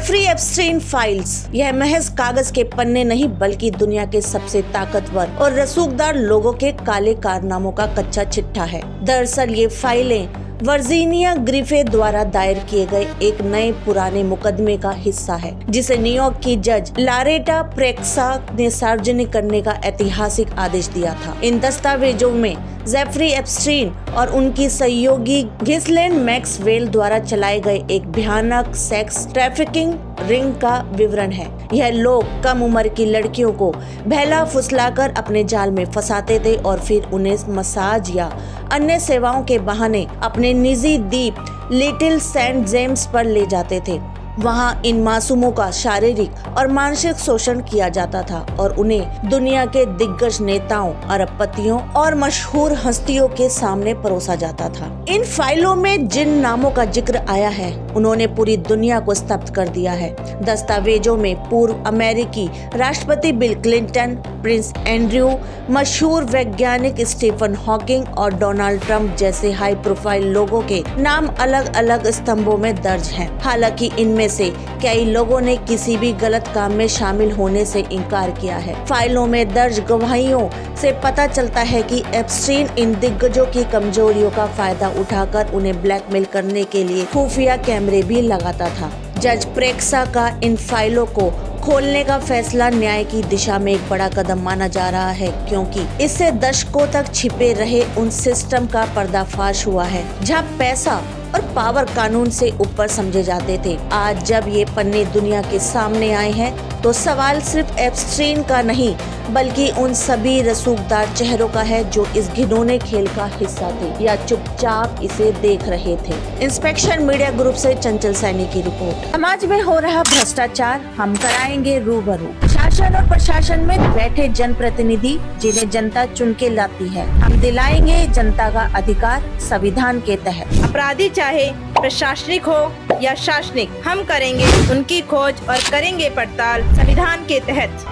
Jeffrey Epstein files. यह महज कागज के पन्ने नहीं बल्कि दुनिया के सबसे ताकतवर और रसूखदार लोगों के काले कारनामों का कच्चा चिट्ठा है। दरअसल ये फाइलें वर्जीनिया ग्रिफिथ द्वारा दायर किए गए एक नए पुराने मुकदमे का हिस्सा है, जिसे न्यूयॉर्क की जज लारेटा प्रेक्सा ने सार्वजनिक करने का ऐतिहासिक आदेश दिया था। इन दस्तावेजों में जेफरी एप्स्टीन और उनकी सहयोगी घिस्लेन मैक्सवेल द्वारा चलाए गए एक भयानक सेक्स ट्रैफिकिंग रिंग का विवरण है। यह लोग कम उम्र की लड़कियों को बहला फुसलाकर अपने जाल में फंसाते थे और फिर उन्हें मसाज या अन्य सेवाओं के बहाने अपने निजी द्वीप लिटिल सेंट जेम्स पर ले जाते थे। वहाँ इन मासूमों का शारीरिक और मानसिक शोषण किया जाता था और उन्हें दुनिया के दिग्गज नेताओं, अरबपतियों और मशहूर हस्तियों के सामने परोसा जाता था। इन फाइलों में जिन नामों का जिक्र आया है उन्होंने पूरी दुनिया को स्तब्ध कर दिया है। दस्तावेजों में पूर्व अमेरिकी राष्ट्रपति बिल क्लिंटन, प्रिंस एंड्रयू, मशहूर वैज्ञानिक स्टीफन हॉकिंग और डोनाल्ड ट्रंप जैसे हाई प्रोफाइल लोगों के नाम अलग अलग स्तंभों में दर्ज हैं। हालांकि इनमें से कई लोगों ने किसी भी गलत काम में शामिल होने से इनकार किया है। फाइलों में दर्ज गवाहियों से पता चलता है कि एप्स्टीन इन दिग्गजों की कमजोरियों का फायदा उठाकर उन्हें ब्लैकमेल करने के लिए खुफिया कैमरे भी लगाता था। जज प्रेक्सा का इन फाइलों को खोलने का फैसला न्याय की दिशा में एक बड़ा कदम माना जा रहा है, क्योंकि इससे दशकों तक छिपे रहे उन सिस्टम का पर्दाफाश हुआ है जहां पैसा और पावर कानून से ऊपर समझे जाते थे। आज जब ये पन्ने दुनिया के सामने आए हैं तो सवाल सिर्फ एप्स्टीन का नहीं बल्कि उन सभी रसूखदार चेहरों का है जो इस घिनौने खेल का हिस्सा थे या चुपचाप इसे देख रहे थे। इंस्पेक्शन मीडिया ग्रुप से चंचल सैनी की रिपोर्ट। समाज में हो रहा भ्रष्टाचार हम कराएंगे रूबरू। शासन और प्रशासन में बैठे जनप्रतिनिधि जिन्हें जनता चुन के लाती है, हम दिलाएंगे जनता का अधिकार संविधान के तहत। अपराधी चाहे प्रशासनिक हो या शासनिक, हम करेंगे उनकी खोज और करेंगे पड़ताल संविधान के तहत।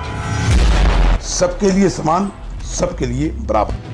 सबके लिए समान, सबके लिए बराबर।